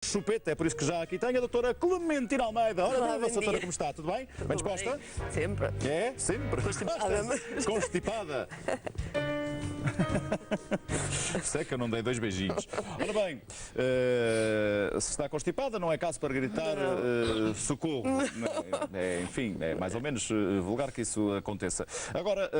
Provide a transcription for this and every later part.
Chupeta, é por isso que já aqui tenho a doutora Clementina Almeida. Ora, viva, doutora, como está? Tudo bem? Bem disposta? Sempre. É, sempre. Constipada. Constipada. Sei que eu não dei 2 beijinhos. Ora bem, se está constipada, não é caso para gritar socorro. Enfim, é mais ou menos vulgar que isso aconteça. Agora,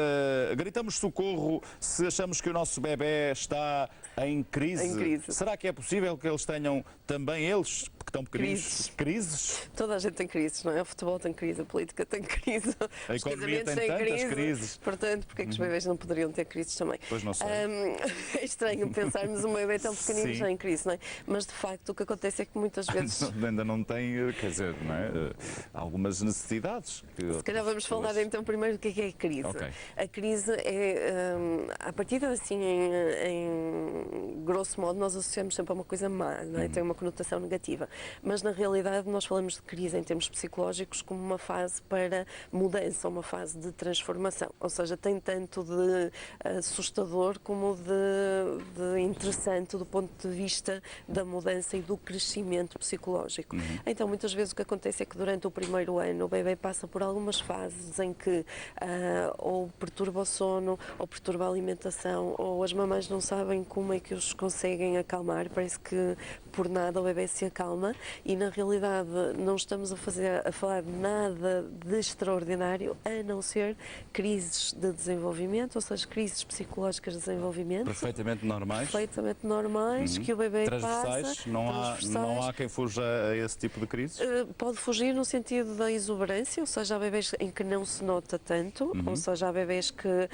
gritamos socorro se achamos que o nosso bebê está em crise. Em crise. Será que é possível que eles tenham também eles, que estão pequeninos, crises? Toda a gente tem crises, não é? O futebol tem crise, a política tem crise, A os economia casamentos tem têm tantas crises. Portanto, porque é que os bebês não poderiam ter crises também? Pois não sei. É estranho pensarmos um bebê tão pequenino Sim. já em crise, não é? Mas de facto o que acontece é que muitas vezes. Ainda não tem, quer dizer, não é? Algumas necessidades. Se calhar vamos falar então primeiro do que é a crise. Ok. A crise é, a partir assim, em grosso modo, nós associamos sempre a uma coisa má, não é? Tem uma conotação negativa. Mas na realidade nós falamos de crise em termos psicológicos como uma fase para mudança, uma fase de transformação. Ou seja, tem tanto de assustador como de interessante do ponto de vista da mudança e do crescimento psicológico. Então, muitas vezes o que acontece é que durante o primeiro ano o bebê passa por algumas fases em que ou perturba o sono, ou perturba a alimentação, ou as mamães não sabem como é que os conseguem acalmar, parece que por nada o bebê se acalma e na realidade não estamos a falar de nada de extraordinário a não ser crises de desenvolvimento, ou seja, crises psicológicas de desenvolvimento. Perfeitamente normais. Perfeitamente normais, que o bebê Transversais. passa. Não há quem fuja a esse tipo de crises? Pode fugir no sentido da exuberância, ou seja, há bebês em que não se nota tanto, ou seja, há bebês que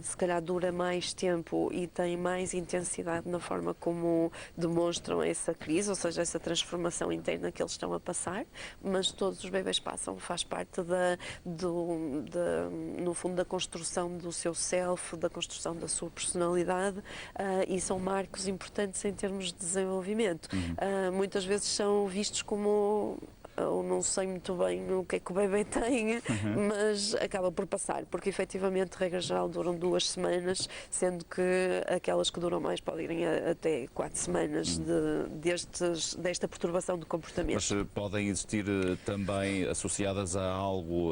se calhar dura mais tempo e têm mais intensidade na forma como demonstram essa crise, ou seja, essa transformação interna que eles estão a passar, mas todos os bebês passam, faz parte no fundo da construção do seu self, da construção da sua personalidade e são marcos importantes em termos de desenvolvimento. Muitas vezes são vistos como eu não sei muito bem o que é que o bebê tem, mas acaba por passar, porque efetivamente, regra geral, duram 2 semanas, sendo que aquelas que duram mais podem ir até 4 semanas desta perturbação do comportamento. Mas podem existir também associadas a algo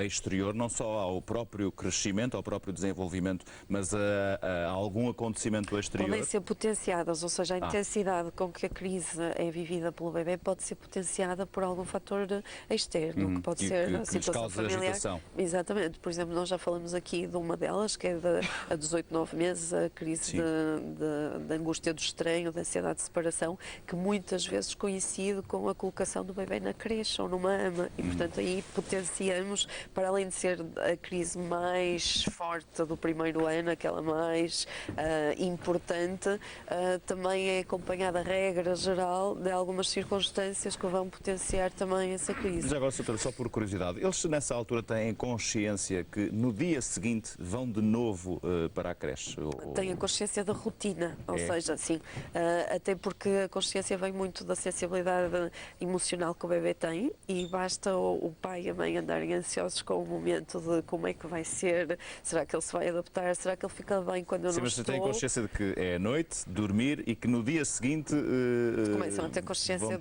exterior, não só ao próprio crescimento, ao próprio desenvolvimento, mas a algum acontecimento exterior? Podem ser potenciadas, ou seja, a intensidade com que a crise é vivida pelo bebê pode ser potenciada por algum fator externo, que pode ser a situação familiar. Agitação. Exatamente. Por exemplo, nós já falamos aqui de uma delas, que é a dos 8, 9 meses, a crise de angústia do estranho, da ansiedade de separação, que muitas vezes coincide com a colocação do bebê na creche ou numa ama. E, portanto, aí potenciamos, para além de ser a crise mais forte do primeiro ano, aquela mais importante, também é acompanhada, a regra geral, de algumas circunstâncias que vão potenciar também essa crise. Já agora, doutora, só por curiosidade, eles nessa altura têm consciência que no dia seguinte vão de novo para a creche? Têm a consciência da rotina, ou seja, sim, até porque a consciência vem muito da sensibilidade emocional que o bebê tem e basta o pai e a mãe andarem ansiosos com o momento de como é que vai ser, será que ele se vai adaptar, será que ele fica bem quando eu não estou? Mas têm consciência de que é à noite, dormir e que no dia seguinte começam a ter consciência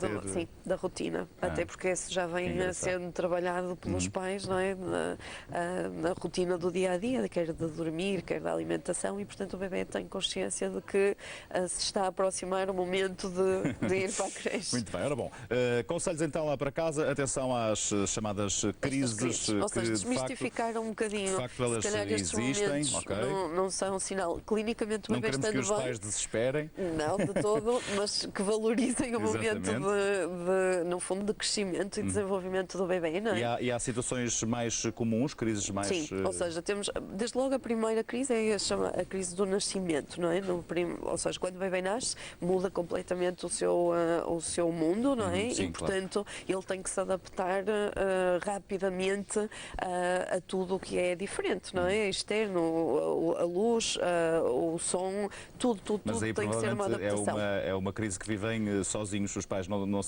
da rotina, até porque isso já vem sendo trabalhado pelos pais, não é? Na rotina do dia a dia, quer de dormir, quer da alimentação, e portanto o bebê tem consciência de que se está a aproximar o momento de ir para a creche. Muito bem, ora bom, conselhos então lá para casa, atenção às chamadas crises, ou seja, que desmistificar um bocadinho, de facto elas se calhar estes existem, momentos não são um sinal, clinicamente o não bebê queremos que os estando bem, pais desesperem. não, de todo, mas que valorizem o momento no fundo, de crescimento e desenvolvimento do bebê, não é? E há situações mais comuns, crises mais... Sim, ou seja, temos, desde logo a primeira crise é a crise do nascimento, não é? Ou seja, quando o bebê nasce, muda completamente o seu mundo, não é? Sim, e, portanto, ele tem que se adaptar rapidamente a tudo o que é diferente, não é? Externo, a luz, o som, tudo Mas aí tem que ser uma adaptação. é uma crise que vivem sozinhos, os pais não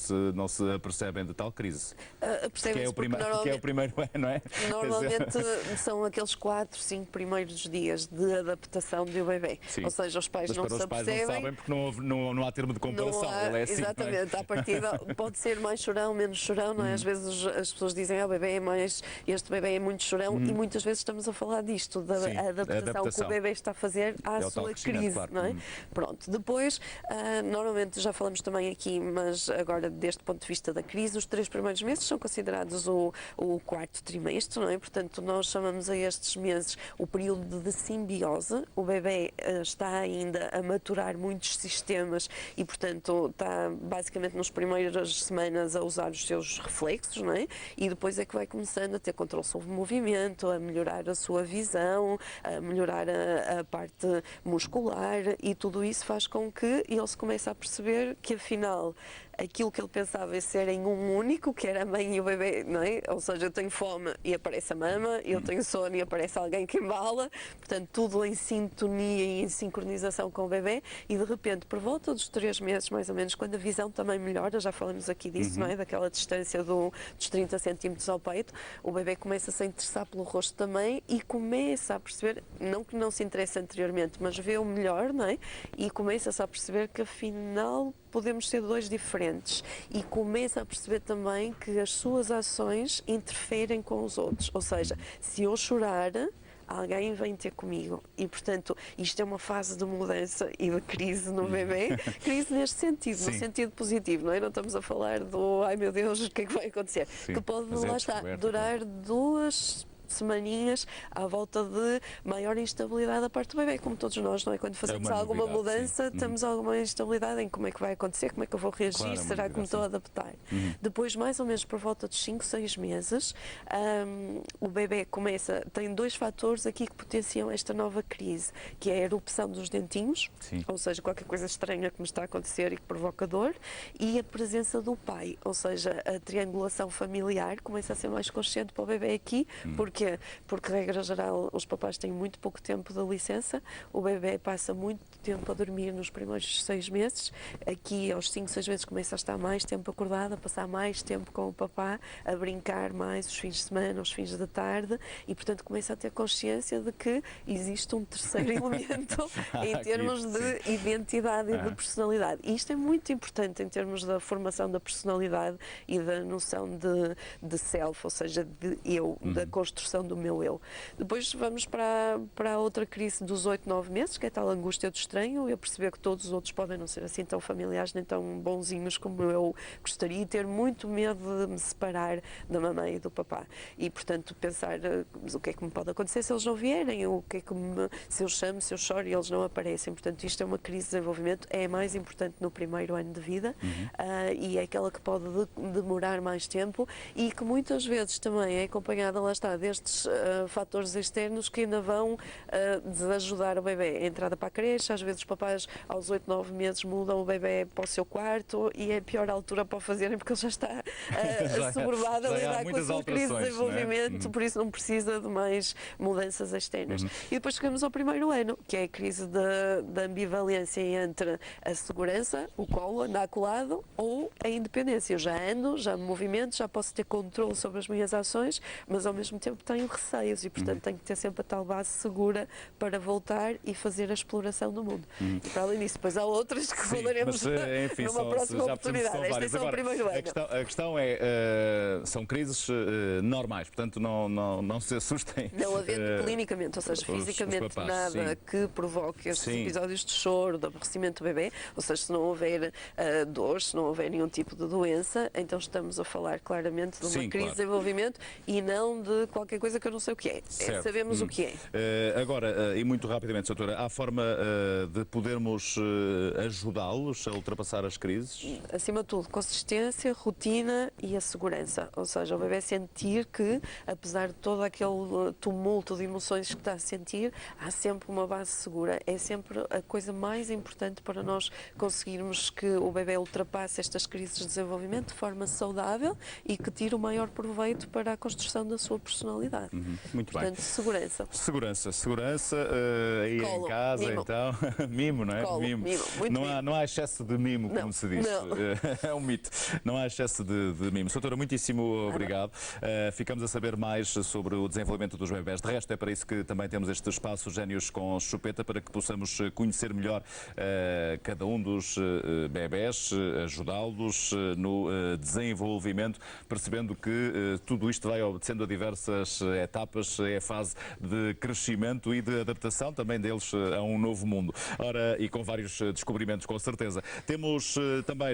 se apercebem de tal crise. Que Percebem-se é o, porque que é o primeiro ano, não é? normalmente são aqueles 4, 5 primeiros dias de adaptação do bebê. Sim. Ou seja, os pais Mas não para se os pais não apercebem. sabem porque não há termo de comparação. Não há, Ele é assim, exatamente, não é? à partida pode ser mais chorão, menos chorão, não é? Às vezes as pessoas dizem, o bebê é mais, este bebê é muito chorão, e muitas vezes estamos a falar disto, da Sim, adaptação que o bebê está a fazer à É o tal sua crescimento, crise, claro. não é? Pronto, depois, normalmente já falamos também aqui, mas agora deste ponto de vista da crise, os 3 primeiros meses são considerados o quarto trimestre, não é? Portanto, nós chamamos a estes meses o período de simbiose. O bebê está ainda a maturar muitos sistemas e, portanto, está basicamente nas primeiras semanas a usar os seus reflexos, não é? E depois é que vai começando a ter controle sobre o movimento, a melhorar a sua visão, a melhorar a parte muscular, e tudo isso faz com que ele se comece a perceber que, afinal, aquilo que ele pensava ser em um único, que era a mãe e o bebê, não é? Ou seja, eu tenho fome e aparece a mama, eu tenho sono e aparece alguém que embala, portanto, tudo em sintonia e em sincronização com o bebê, e de repente, por volta dos 3 meses, mais ou menos, quando a visão também melhora, já falamos aqui disso, não é? Daquela distância dos 30 centímetros ao peito, o bebê começa a se interessar pelo rosto também e começa a perceber, não que não se interesse anteriormente, mas vê o melhor, não é? E começa-se a perceber que, afinal, podemos ser 2 diferentes, e começa a perceber também que as suas ações interferem com os outros, ou seja, se eu chorar, alguém vem ter comigo, e portanto isto é uma fase de mudança e de crise no bebê, crise neste sentido, no Sim. sentido positivo, não é? Não estamos a falar do ai meu Deus, o que é que vai acontecer? Sim, Que pode, mas é lá está, descoberta, durar 2 semaninhas à volta de maior instabilidade da parte do bebê, como todos nós, não é? Quando fazemos uma alguma novidade, mudança, temos alguma instabilidade em como é que vai acontecer, como é que eu vou reagir, Claro, é uma será que me novidade, estou a adaptar? Depois, mais ou menos por volta de 5, 6 meses, o bebê tem 2 fatores aqui que potenciam esta nova crise, que é a erupção dos dentinhos, Sim. ou seja, qualquer coisa estranha que me está a acontecer e que provoca dor, e a presença do pai, ou seja, a triangulação familiar começa a ser mais consciente para o bebê aqui. Porquê? Porque, regra geral, os papás têm muito pouco tempo de licença, o bebê passa muito tempo a dormir nos primeiros 6 meses, aqui aos 5, 6 meses começa a estar mais tempo acordado, a passar mais tempo com o papá, a brincar mais os fins de semana, os fins da tarde, e portanto começa a ter consciência de que existe um terceiro elemento em termos de identidade e de personalidade. E isto é muito importante em termos da formação da personalidade e da noção de self, ou seja, de eu, da construção do meu eu. Depois vamos para a outra crise dos 8, 9 meses, que é a tal angústia do estranho, eu perceber que todos os outros podem não ser assim tão familiares nem tão bonzinhos como eu gostaria, e ter muito medo de me separar da mamãe e do papá. E, portanto, pensar o que é que me pode acontecer se eles não vierem, o que é que se eu chamo, se eu choro e eles não aparecem. Portanto, isto é uma crise de desenvolvimento, é a mais importante no primeiro ano de vida, e é aquela que pode demorar mais tempo e que muitas vezes também é acompanhada, lá está, destes fatores externos que ainda vão desajudar o bebê. A entrada para a creche, às vezes os papás aos 8, 9 meses mudam o bebê para o seu quarto e é a pior altura para o fazerem porque ele já está assoberbado a lidar com a sua crise de desenvolvimento, por isso não precisa de mais mudanças externas. E depois chegamos ao primeiro ano, que é a crise da ambivalência entre a segurança, o colo, andar colado, ou a independência. Eu já ando, já me movimento, já posso ter controle sobre as minhas ações, mas ao mesmo tempo tenho receios e, portanto, tenho que ter sempre a tal base segura para voltar e fazer a exploração do mundo. E para além disso, depois há outras que falaremos enfim, numa próxima oportunidade. Este é só o primeiro ano. A questão é, são crises normais, portanto não se assustem. Não havendo clinicamente, ou seja, fisicamente os papás, nada sim. que provoque estes Sim. episódios de choro, de aborrecimento do bebê, ou seja, se não houver dor, se não houver nenhum tipo de doença, então estamos a falar claramente de uma Sim, crise claro. de desenvolvimento e não de qualquer coisa que eu não sei o que é. Certo. Sabemos o que é. Agora, e muito rapidamente, doutora, há forma de podermos ajudá-los a ultrapassar as crises? Acima de tudo, consistência, rotina e a segurança. Ou seja, o bebê sentir que, apesar de todo aquele tumulto de emoções que está a sentir, há sempre uma base segura. É sempre a coisa mais importante para nós conseguirmos que o bebê ultrapasse estas crises de desenvolvimento de forma saudável e que tire o maior proveito para a construção da sua personalidade. sexualidade. Muito bem. Portanto, segurança. Segurança, aí Colo, em casa, mimo. então. Mimo, não é? Colo, mimo, muito não, mimo. não há excesso de mimo, como Não, se diz. não. É um mito. Não há excesso de mimo. Doutora, muitíssimo obrigado. Ficamos a saber mais sobre o desenvolvimento dos bebés. De resto, é para isso que também temos este espaço Génios com Chupeta, para que possamos conhecer melhor cada um dos bebés, ajudá-los no desenvolvimento, percebendo que tudo isto vai obedecendo a diversas etapas, é a fase de crescimento e de adaptação também deles a um novo mundo. Ora, e com vários descobrimentos, com certeza. Temos também